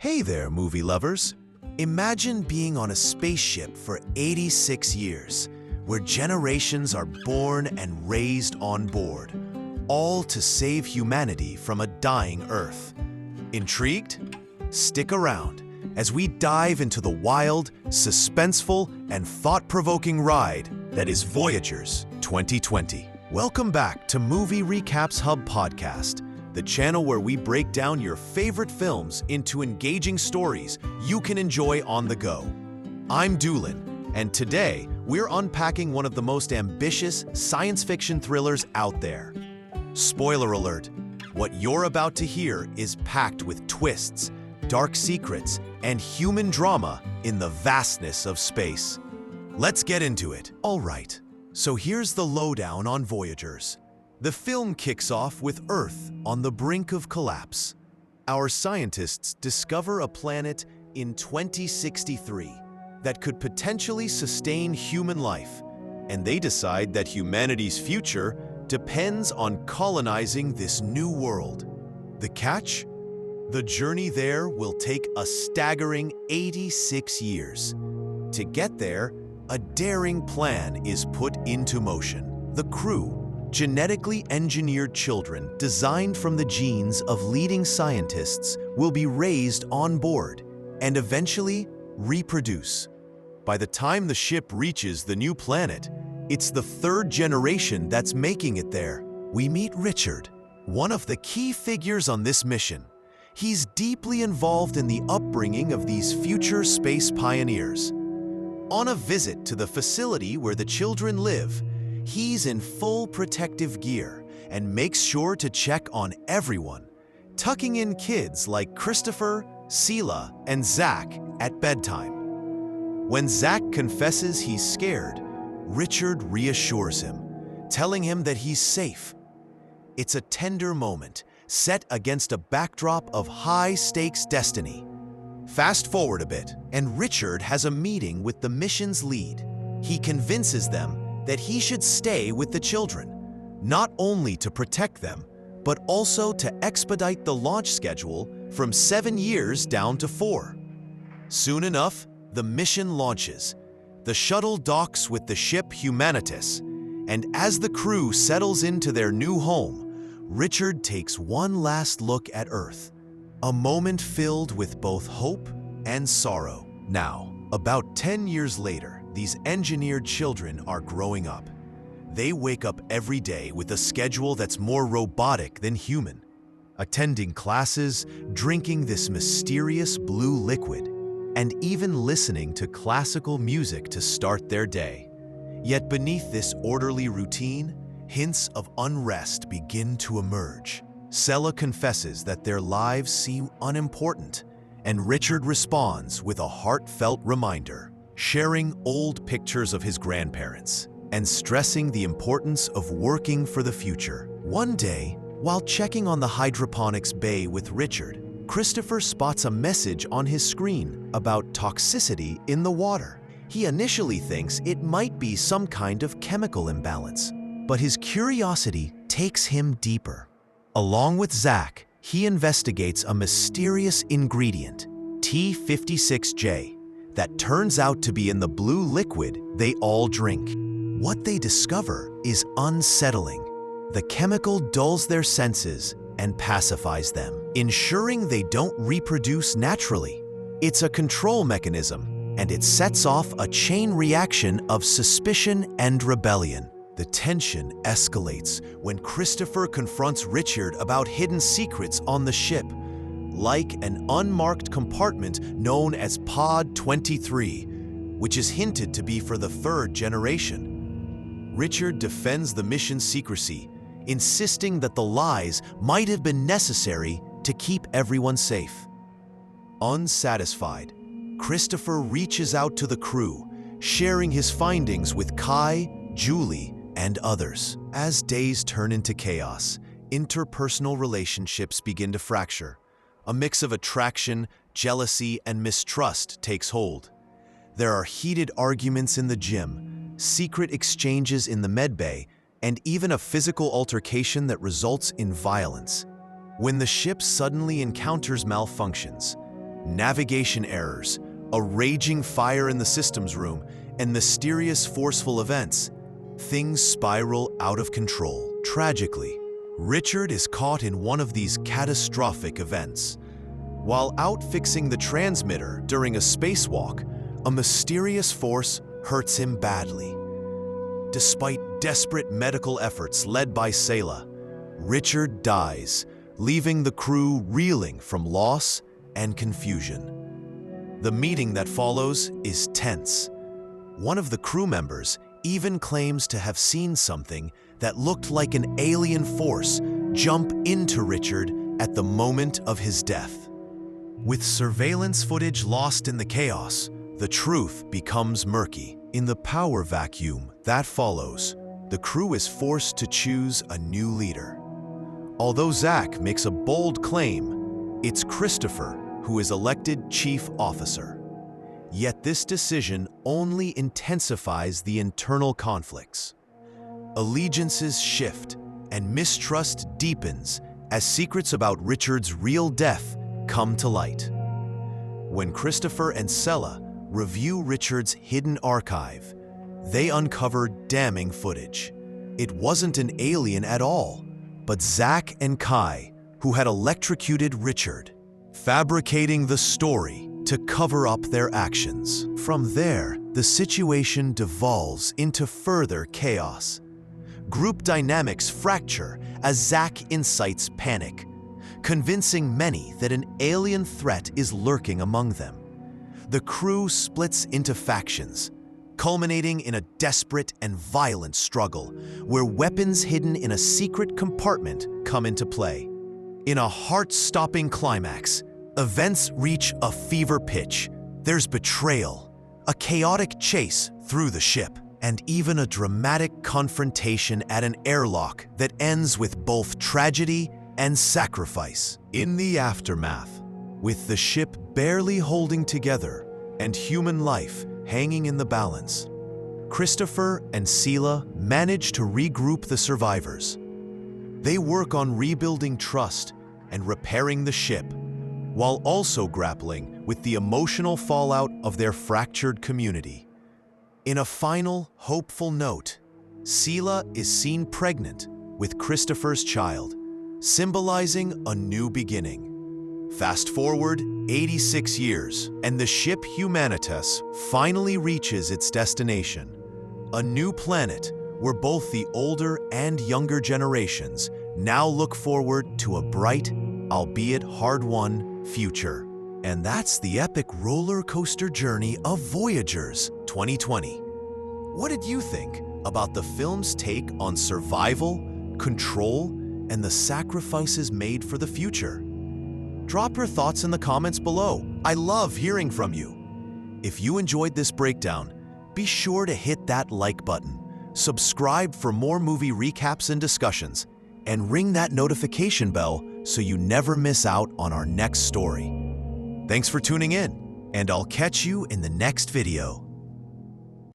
Hey there, movie lovers. Imagine being on a spaceship for 86 years, where generations are born and raised on board, all to save humanity from a dying Earth. Intrigued? Stick around as we dive into the wild, suspenseful, and thought-provoking ride that is Voyagers 2020. Welcome back to Movie Recaps Hub Podcast, the channel where we break down your favorite films into engaging stories you can enjoy on the go. I'm Doolin, and today we're unpacking one of the most ambitious science fiction thrillers out there. Spoiler alert, what you're about to hear is packed with twists, dark secrets, and human drama in the vastness of space. Let's get into it. All right, so here's the lowdown on Voyagers. The film kicks off with Earth on the brink of collapse. Our scientists discover a planet in 2063 that could potentially sustain human life, and they decide that humanity's future depends on colonizing this new world. The catch? The journey there will take a staggering 86 years. To get there, a daring plan is put into motion. The crew, genetically engineered children designed from the genes of leading scientists, will be raised on board and eventually reproduce. By the time the ship reaches the new planet, it's the third generation that's making it there. We meet Richard, one of the key figures on this mission. He's deeply involved in the upbringing of these future space pioneers. On a visit to the facility where the children live, he's in full protective gear and makes sure to check on everyone, tucking in kids like Christopher, Sela, and Zach at bedtime. When Zach confesses he's scared, Richard reassures him, telling him that he's safe. It's a tender moment, set against a backdrop of high-stakes destiny. Fast forward a bit, and Richard has a meeting with the mission's lead. He convinces them that he should stay with the children, not only to protect them, but also to expedite the launch schedule from 7 years down to 4. Soon enough, the mission launches. The shuttle docks with the ship Humanitas, and as the crew settles into their new home, Richard takes one last look at Earth, a moment filled with both hope and sorrow. Now, about 10 years later, these engineered children are growing up. They wake up every day with a schedule that's more robotic than human, attending classes, drinking this mysterious blue liquid, and even listening to classical music to start their day. Yet beneath this orderly routine, hints of unrest begin to emerge. Sela confesses that their lives seem unimportant, and Richard responds with a heartfelt reminder, sharing old pictures of his grandparents and stressing the importance of working for the future. One day, while checking on the hydroponics bay with Richard, Christopher spots a message on his screen about toxicity in the water. He initially thinks it might be some kind of chemical imbalance, but his curiosity takes him deeper. Along with Zach, he investigates a mysterious ingredient, T56J, that turns out to be in the blue liquid they all drink. What they discover is unsettling. The chemical dulls their senses and pacifies them, ensuring they don't reproduce naturally. It's a control mechanism, and it sets off a chain reaction of suspicion and rebellion. The tension escalates when Christopher confronts Richard about hidden secrets on the ship, like an unmarked compartment known as Pod 23, which is hinted to be for the third generation. Richard defends the mission's secrecy, insisting that the lies might have been necessary to keep everyone safe. Unsatisfied, Christopher reaches out to the crew, sharing his findings with Kai, Julie, and others. As days turn into chaos, interpersonal relationships begin to fracture. A mix of attraction, jealousy, and mistrust takes hold. There are heated arguments in the gym, secret exchanges in the medbay, and even a physical altercation that results in violence. When the ship suddenly encounters malfunctions, navigation errors, a raging fire in the systems room, and mysterious forceful events, things spiral out of control. Tragically, Richard is caught in one of these catastrophic events. While out fixing the transmitter during a spacewalk, a mysterious force hurts him badly. Despite desperate medical efforts led by Sayla, Richard dies, leaving the crew reeling from loss and confusion. The meeting that follows is tense. One of the crew members even claims to have seen something that looked like an alien force jump into Richard at the moment of his death. With surveillance footage lost in the chaos, the truth becomes murky. In the power vacuum that follows, the crew is forced to choose a new leader. Although Zach makes a bold claim, it's Christopher who is elected chief officer. Yet this decision only intensifies the internal conflicts. Allegiances shift and mistrust deepens as secrets about Richard's real death come to light. When Christopher and Sela review Richard's hidden archive, they uncover damning footage. It wasn't an alien at all, but Zach and Kai, who had electrocuted Richard, fabricating the story to cover up their actions. From there, the situation devolves into further chaos. Group dynamics fracture as Zach incites panic, convincing many that an alien threat is lurking among them. The crew splits into factions, culminating in a desperate and violent struggle where weapons hidden in a secret compartment come into play. In a heart-stopping climax, events reach a fever pitch. There's betrayal, a chaotic chase through the ship, and even a dramatic confrontation at an airlock that ends with both tragedy and sacrifice. In the aftermath, with the ship barely holding together and human life hanging in the balance, Christopher and Sela manage to regroup the survivors. They work on rebuilding trust and repairing the ship, while also grappling with the emotional fallout of their fractured community. In a final, hopeful note, Sela is seen pregnant with Christopher's child, symbolizing a new beginning. Fast forward 86 years, and the ship Humanitas finally reaches its destination, a new planet where both the older and younger generations now look forward to a bright, albeit hard-won, future. And that's the epic roller coaster journey of Voyagers 2020. What did you think about the film's take on survival, control, and the sacrifices made for the future? Drop your thoughts in the comments below. I love hearing from you. If you enjoyed this breakdown, be sure to hit that like button, subscribe for more movie recaps and discussions, and ring that notification bell so you never miss out on our next story. Thanks for tuning in, and I'll catch you in the next video.